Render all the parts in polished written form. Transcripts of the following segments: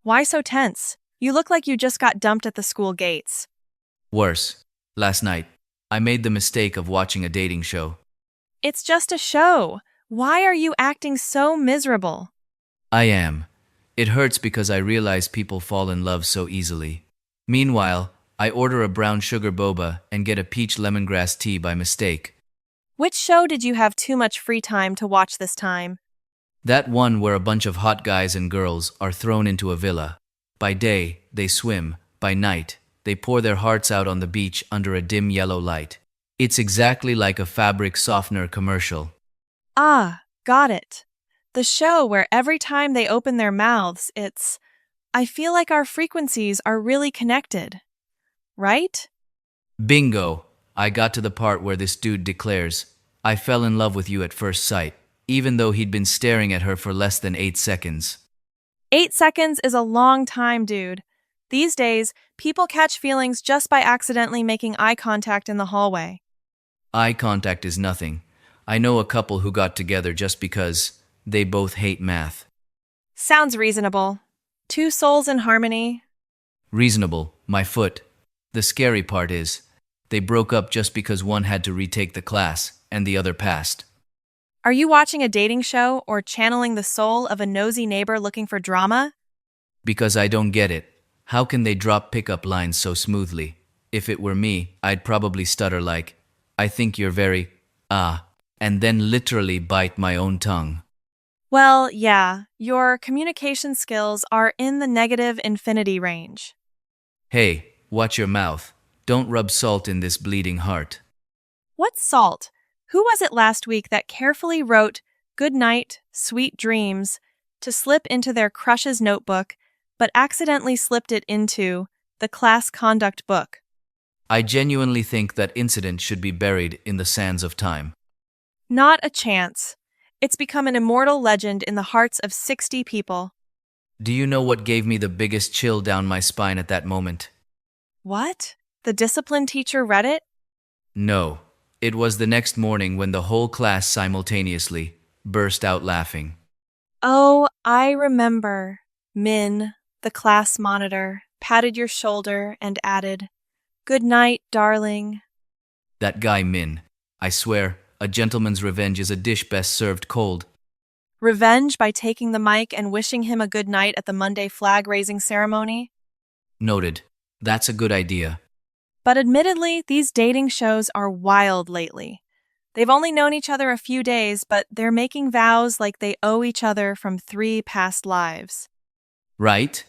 Why so tense? You look like you just got dumped at the school gates. Worse. Last night, I made the mistake of watching a dating show. It's just a show. Why are you acting so miserable? I am. It hurts because I realize people fall in love so easily. Meanwhile, I order a brown sugar boba and get a peach lemongrass tea by mistake. Which show did you have too much free time to watch this time? That one where a bunch of hot guys and girls are thrown into a villa. By day, they swim. By night, they pour their hearts out on the beach under a dim yellow light. It's exactly like a fabric softener commercial. Ah, got it. The show where every time they open their mouths, I feel like our frequencies are really connected. Right? Bingo! I got to the part where this dude declares, "I fell in love with you at first sight," even though he'd been staring at her for less than 8 seconds. 8 seconds is a long time, dude. These days, people catch feelings just by accidentally making eye contact in the hallway. Eye contact is nothing. I know a couple who got together just because they both hate math. Sounds reasonable. Two souls in harmony. Reasonable, my foot. The scary part is, they broke up just because one had to retake the class and the other passed. Are you watching a dating show or channeling the soul of a nosy neighbor looking for drama? Because I don't get it. How can they drop pickup lines so smoothly? If it were me, I'd probably stutter like, "I think you're very, and then literally bite my own tongue. Well, yeah, your communication skills are in the negative infinity range. Hey, watch your mouth. Don't rub salt in this bleeding heart. What's salt? Who was it last week that carefully wrote "good night, sweet dreams" to slip into their crush's notebook, but accidentally slipped it into the class conduct book? I genuinely think that incident should be buried in the sands of time. Not a chance. It's become an immortal legend in the hearts of 60 people. Do you know what gave me the biggest chill down my spine at that moment? What? The discipline teacher read it? No. It was the next morning when the whole class simultaneously burst out laughing. Oh, I remember. Min, the class monitor, patted your shoulder and added, "Good night, darling." That guy Min. I swear, a gentleman's revenge is a dish best served cold. Revenge by taking the mic and wishing him a good night at the Monday flag-raising ceremony? Noted. That's a good idea. But admittedly, these dating shows are wild lately. They've only known each other a few days, but they're making vows like they owe each other from 3 past lives. Right?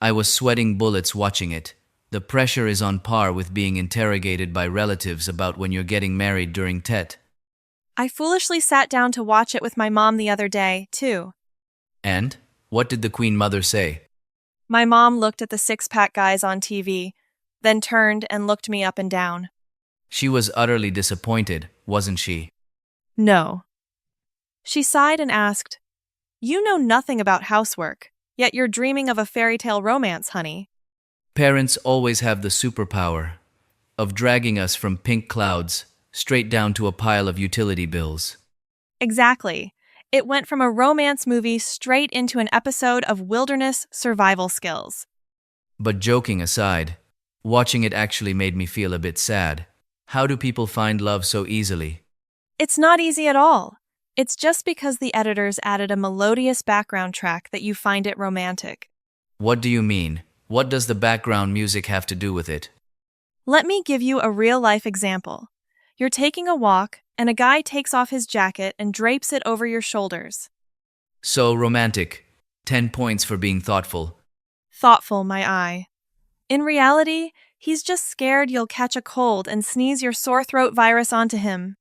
I was sweating bullets watching it. The pressure is on par with being interrogated by relatives about when you're getting married during Tet. I foolishly sat down to watch it with my mom the other day, too. And? What did the Queen Mother say? My mom looked at the six-pack guys on TV, then turned and looked me up and down. She was utterly disappointed, wasn't she? No. She sighed and asked, "You know nothing about housework, yet you're dreaming of a fairy tale romance, honey." Parents always have the superpower of dragging us from pink clouds straight down to a pile of utility bills. Exactly. It went from a romance movie straight into an episode of wilderness survival skills. But joking aside, watching it actually made me feel a bit sad. How do people find love so easily? It's not easy at all. It's just because the editors added a melodious background track that you find it romantic. What do you mean? What does the background music have to do with it? Let me give you a real-life example. You're taking a walk, and a guy takes off his jacket and drapes it over your shoulders. So romantic. 10 points for being thoughtful. Thoughtful, my eye. In reality, he's just scared you'll catch a cold and sneeze your sore throat virus onto him.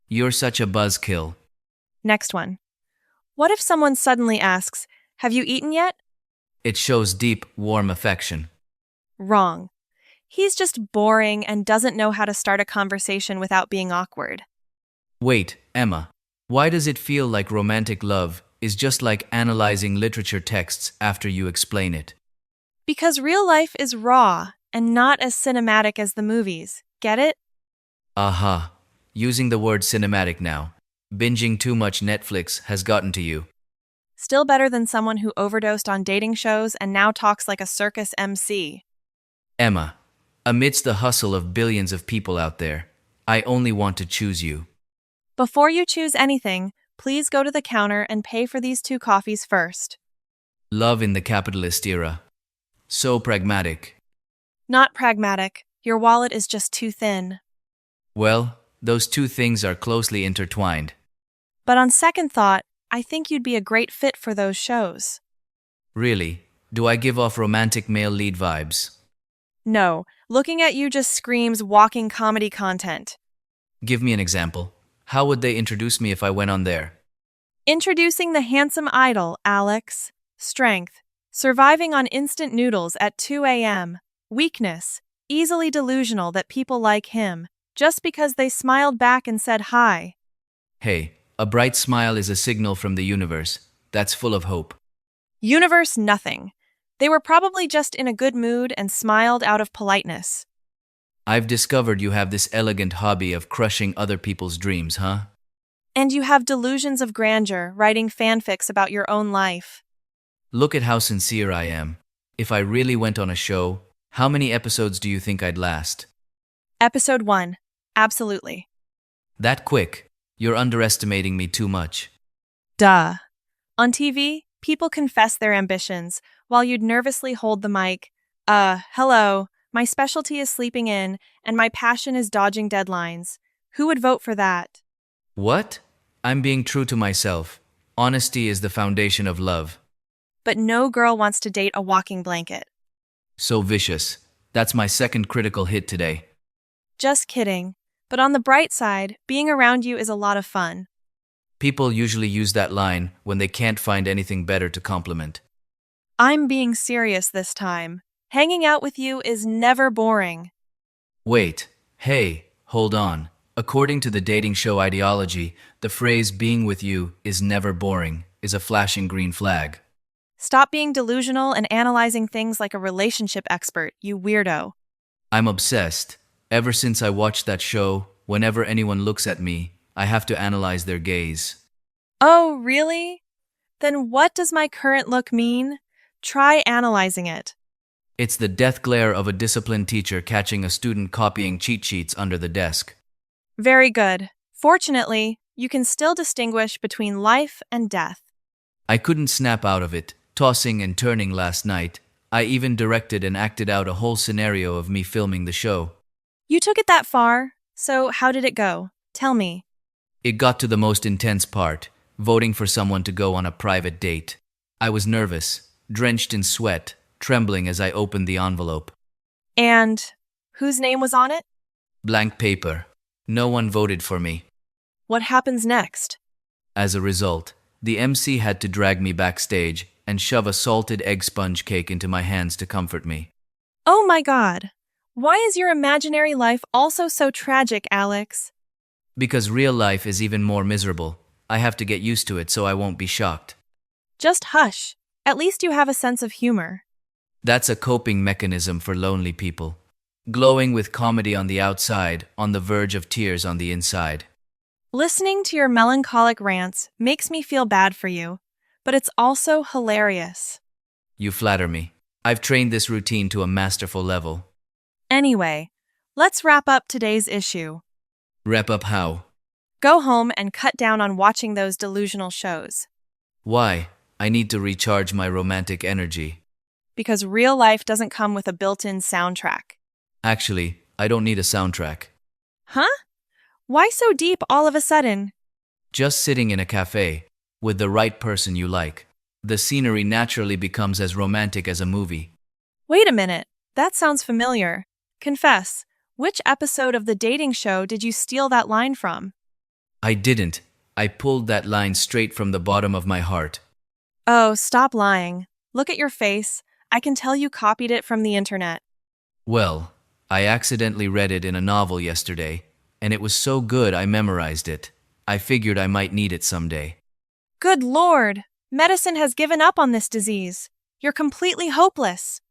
You're such a buzzkill. Next one. What if someone suddenly asks, "Have you eaten yet?" It shows deep, warm affection. Wrong. He's just boring and doesn't know how to start a conversation without being awkward. Wait, Emma. Why does it feel like romantic love is just like analyzing literature texts after you explain it? Because real life is raw and not as cinematic as the movies. Get it? Aha. Using the word cinematic now. Binging too much Netflix has gotten to you. Still better than someone who overdosed on dating shows and now talks like a circus MC. Emma, amidst the hustle of billions of people out there, I only want to choose you. Before you choose anything, please go to the counter and pay for these 2 coffees first. Love in the capitalist era. So pragmatic. Not pragmatic. Your wallet is just too thin. Well, those two things are closely intertwined. But on second thought, I think you'd be a great fit for those shows. Really, do I give off romantic male lead vibes? No, looking at you just screams walking comedy content. Give me an example. How would they introduce me if I went on there? Introducing the handsome idol, Alex. Strength. Surviving on instant noodles at 2 a.m. Weakness. Easily delusional that people like him, just because they smiled back and said hi. Hey, a bright smile is a signal from the universe. That's full of hope. Universe nothing. They were probably just in a good mood and smiled out of politeness. I've discovered you have this elegant hobby of crushing other people's dreams, huh? And you have delusions of grandeur, writing fanfics about your own life. Look at how sincere I am. If I really went on a show, how many episodes do you think I'd last? Episode 1. Absolutely. That quick. You're underestimating me too much. Duh. On TV, people confess their ambitions, while you'd nervously hold the mic. Hello, my specialty is sleeping in, and my passion is dodging deadlines. Who would vote for that? What? I'm being true to myself. Honesty is the foundation of love. But no girl wants to date a walking blanket. So vicious. That's my second critical hit today. Just kidding. But on the bright side, being around you is a lot of fun. People usually use that line when they can't find anything better to compliment. I'm being serious this time. Hanging out with you is never boring. Wait. Hey, hold on. According to the dating show ideology, the phrase being with you is never boring is a flashing green flag. Stop being delusional and analyzing things like a relationship expert, you weirdo. I'm obsessed. Ever since I watched that show, whenever anyone looks at me, I have to analyze their gaze. Oh, really? Then what does my current look mean? Try analyzing it. It's the death glare of a disciplined teacher catching a student copying cheat sheets under the desk. Very good. Fortunately, you can still distinguish between life and death. I couldn't snap out of it, tossing and turning last night. I even directed and acted out a whole scenario of me filming the show. You took it that far, so how did it go? Tell me. It got to the most intense part, voting for someone to go on a private date. I was nervous, drenched in sweat, trembling as I opened the envelope. And whose name was on it? Blank paper. No one voted for me. What happens next? As a result, the MC had to drag me backstage and shove a salted egg sponge cake into my hands to comfort me. Oh my God. Why is your imaginary life also so tragic, Alex? Because real life is even more miserable. I have to get used to it so I won't be shocked. Just hush. At least you have a sense of humor. That's a coping mechanism for lonely people. Glowing with comedy on the outside, on the verge of tears on the inside. Listening to your melancholic rants makes me feel bad for you, but it's also hilarious. You flatter me. I've trained this routine to a masterful level. Anyway, let's wrap up today's issue. Wrap up how? Go home and cut down on watching those delusional shows. Why? I need to recharge my romantic energy. Because real life doesn't come with a built-in soundtrack. Actually, I don't need a soundtrack. Huh? Why so deep all of a sudden? Just sitting in a cafe, with the right person you like. The scenery naturally becomes as romantic as a movie. Wait a minute, that sounds familiar. Confess, which episode of the dating show did you steal that line from? I didn't. I pulled that line straight from the bottom of my heart. Oh, stop lying. Look at your face. I can tell you copied it from the internet. Well, I accidentally read it in a novel yesterday, and it was so good I memorized it. I figured I might need it someday. Good Lord! Medicine has given up on this disease. You're completely hopeless.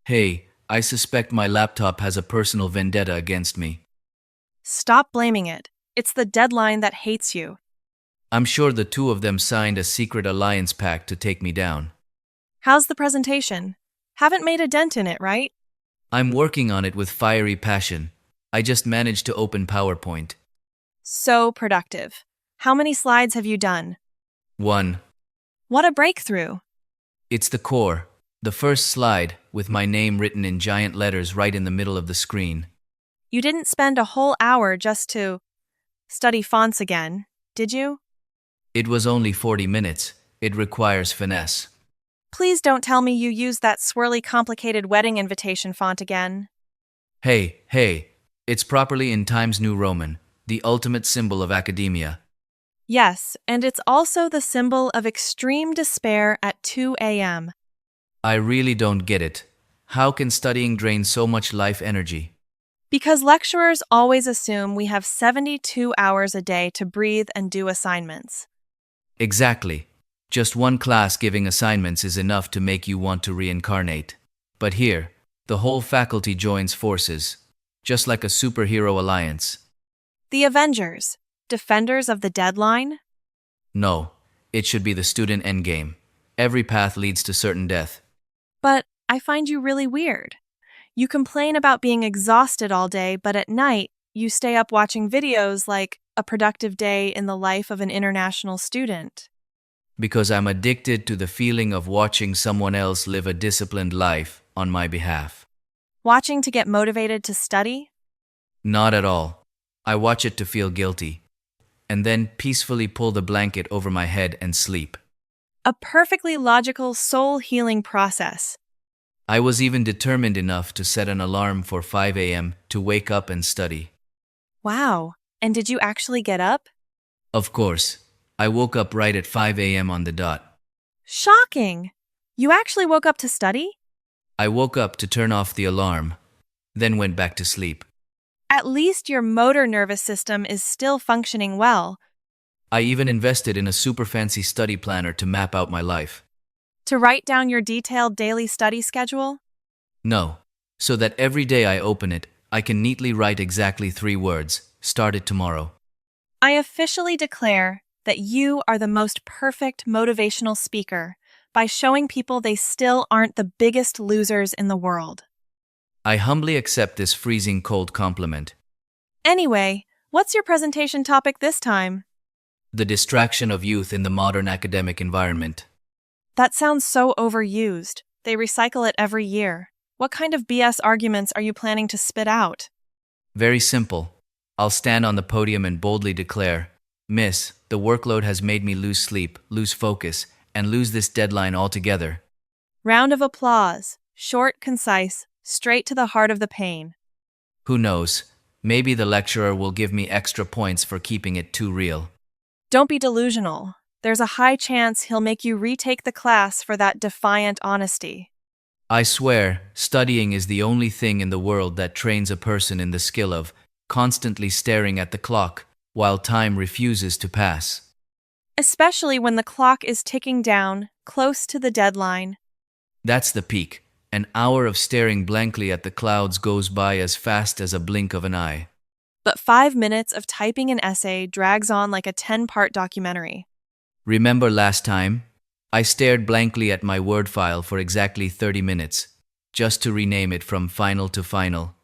Hey, I suspect my laptop has a personal vendetta against me. Stop blaming it. It's the deadline that hates you. I'm sure the two of them signed a secret alliance pact to take me down. How's the presentation? Haven't made a dent in it, right? I'm working on it with fiery passion. I just managed to open PowerPoint. So productive. How many slides have you done? 1. What a breakthrough. It's the core. The first slide, with my name written in giant letters right in the middle of the screen. You didn't spend a whole hour just to study fonts again, did you? It was only 40 minutes. It requires finesse. Please don't tell me you used that swirly complicated wedding invitation font again. Hey, it's properly in Times New Roman, the ultimate symbol of academia. Yes, and it's also the symbol of extreme despair at 2 a.m. I really don't get it. How can studying drain so much life energy? Because lecturers always assume we have 72 hours a day to breathe and do assignments. Exactly. Just one class giving assignments is enough to make you want to reincarnate. But here, the whole faculty joins forces, just like a superhero alliance. The Avengers, defenders of the deadline? No, it should be the student endgame. Every path leads to certain death. But I find you really weird. You complain about being exhausted all day, but at night, you stay up watching videos like A Productive Day in the Life of an International Student. Because I'm addicted to the feeling of watching someone else live a disciplined life on my behalf. Watching to get motivated to study? Not at all. I watch it to feel guilty, and then peacefully pull the blanket over my head and sleep. A perfectly logical, soul-healing process. I was even determined enough to set an alarm for 5 a.m. to wake up and study. Wow, and did you actually get up? Of course, I woke up right at 5 a.m. on the dot. Shocking! You actually woke up to study? I woke up to turn off the alarm, then went back to sleep. At least your motor nervous system is still functioning well. I even invested in a super fancy study planner to map out my life. To write down your detailed daily study schedule? No, so that every day I open it, I can neatly write exactly 3 words, start it tomorrow. I officially declare that you are the most perfect motivational speaker by showing people they still aren't the biggest losers in the world. I humbly accept this freezing cold compliment. Anyway, what's your presentation topic this time? The distraction of youth in the modern academic environment. That sounds so overused. They recycle it every year. What kind of BS arguments are you planning to spit out? Very simple. I'll stand on the podium and boldly declare, "Miss, the workload has made me lose sleep, lose focus, and lose this deadline altogether." Round of applause. Short, concise, straight to the heart of the pain. Who knows? Maybe the lecturer will give me extra points for keeping it too real. Don't be delusional. There's a high chance he'll make you retake the class for that defiant honesty. I swear, studying is the only thing in the world that trains a person in the skill of constantly staring at the clock while time refuses to pass. Especially when the clock is ticking down, close to the deadline. That's the peak. An hour of staring blankly at the clouds goes by as fast as a blink of an eye. But 5 minutes of typing an essay drags on like a 10-part documentary. Remember last time? I stared blankly at my Word file for exactly 30 minutes, just to rename it from final to final.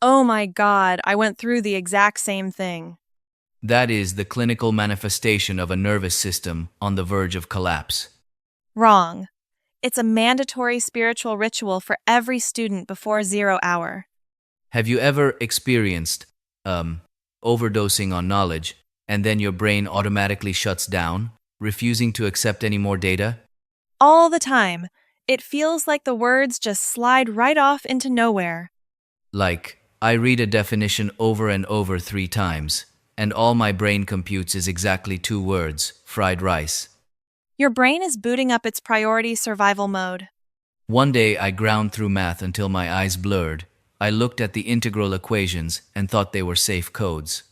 Oh my God, I went through the exact same thing. That is the clinical manifestation of a nervous system on the verge of collapse. Wrong. It's a mandatory spiritual ritual for every student before 0 hour. Have you ever experienced, overdosing on knowledge, and then your brain automatically shuts down, refusing to accept any more data? All the time. It feels like the words just slide right off into nowhere. Like, I read a definition over and over 3 times, and all my brain computes is exactly 2 words, fried rice. Your brain is booting up its priority survival mode. One day I ground through math until my eyes blurred. I looked at the integral equations and thought they were safe codes.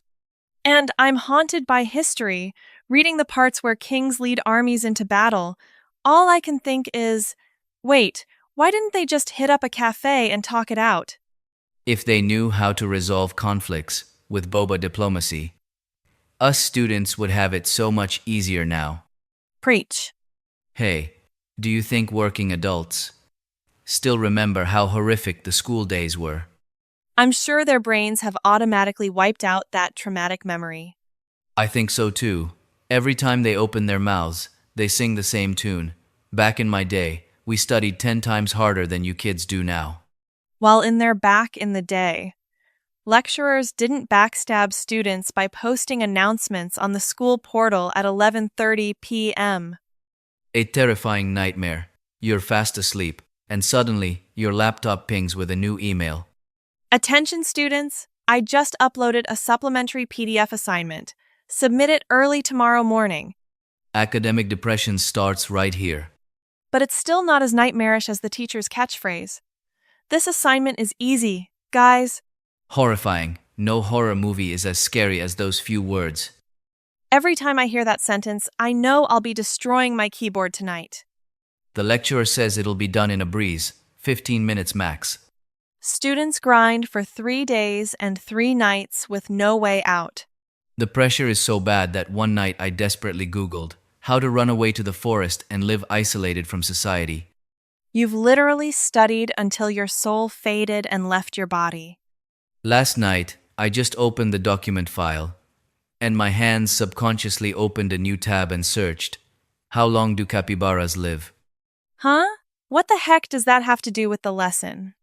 And I'm haunted by history, reading the parts where kings lead armies into battle. All I can think is, wait, why didn't they just hit up a cafe and talk it out? If they knew how to resolve conflicts with boba diplomacy. Us students would have it so much easier now. Preach. Hey, do you think working adults still remember how horrific the school days were? I'm sure their brains have automatically wiped out that traumatic memory. I think so too. Every time they open their mouths, they sing the same tune. Back in my day, we studied 10 times harder than you kids do now. While in their back in the day, lecturers didn't backstab students by posting announcements on the school portal at 11:30 p.m. A terrifying nightmare. You're fast asleep, and suddenly, your laptop pings with a new email. Attention students, I just uploaded a supplementary PDF assignment. Submit it early tomorrow morning. Academic depression starts right here. But it's still not as nightmarish as the teacher's catchphrase. This assignment is easy, guys. Horrifying. No horror movie is as scary as those few words. Every time I hear that sentence, I know I'll be destroying my keyboard tonight. The lecturer says it'll be done in a breeze, 15 minutes max. Students grind for 3 days and 3 nights with no way out. The pressure is so bad that one night I desperately Googled how to run away to the forest and live isolated from society. You've literally studied until your soul faded and left your body. Last night, I just opened the document file, and my hands subconsciously opened a new tab and searched, "How long do capybaras live?" Huh? What the heck does that have to do with the lesson?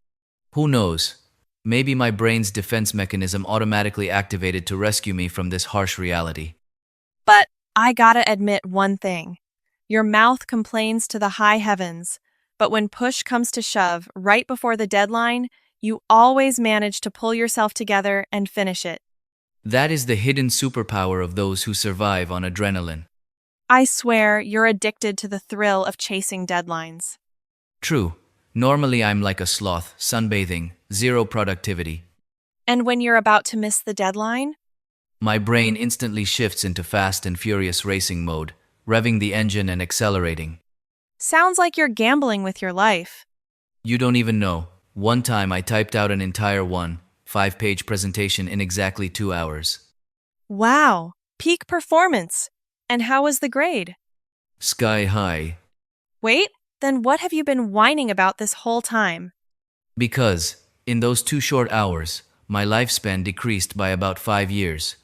Who knows? Maybe my brain's defense mechanism automatically activated to rescue me from this harsh reality. But I gotta admit one thing. Your mouth complains to the high heavens, but when push comes to shove right before the deadline, you always manage to pull yourself together and finish it. That is the hidden superpower of those who survive on adrenaline. I swear you're addicted to the thrill of chasing deadlines. True. Normally I'm like a sloth, sunbathing, zero productivity. And when you're about to miss the deadline? My brain instantly shifts into fast and furious racing mode, revving the engine and accelerating. Sounds like you're gambling with your life. You don't even know. One time I typed out an entire 5-page presentation in exactly 2 hours. Wow, peak performance. And how was the grade? Sky high. Wait, then what have you been whining about this whole time? Because, in those 2 short hours, my lifespan decreased by about 5 years.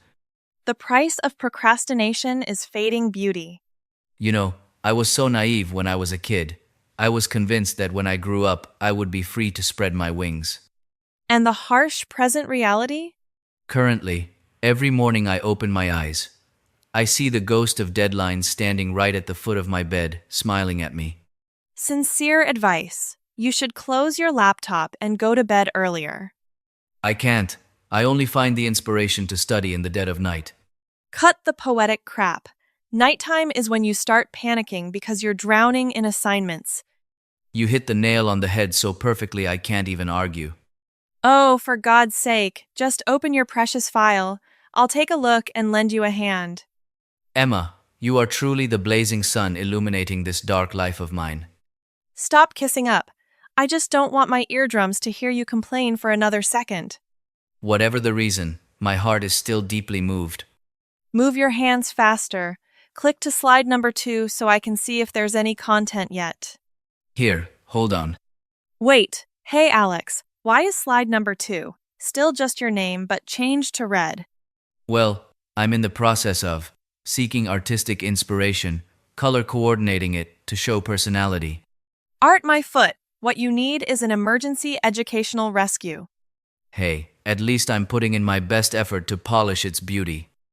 The price of procrastination is fading beauty. You know, I was so naive when I was a kid. I was convinced that when I grew up, I would be free to spread my wings. And the harsh present reality? Currently, every morning I open my eyes. I see the ghost of deadlines standing right at the foot of my bed, smiling at me. Sincere advice. You should close your laptop and go to bed earlier. I can't. I only find the inspiration to study in the dead of night. Cut the poetic crap. Nighttime is when you start panicking because you're drowning in assignments. You hit the nail on the head so perfectly I can't even argue. Oh, for God's sake, just open your precious file. I'll take a look and lend you a hand. Emma, you are truly the blazing sun illuminating this dark life of mine. Stop kissing up. I just don't want my eardrums to hear you complain for another second. Whatever the reason, my heart is still deeply moved. Move your hands faster. Click to slide number 2 so I can see if there's any content yet. Here, hold on. Wait, hey Alex, why is slide number 2 still just your name but changed to red? Well, I'm in the process of seeking artistic inspiration, color coordinating it to show personality. Art my foot. What you need is an emergency educational rescue. Hey, at least I'm putting in my best effort to polish its beauty.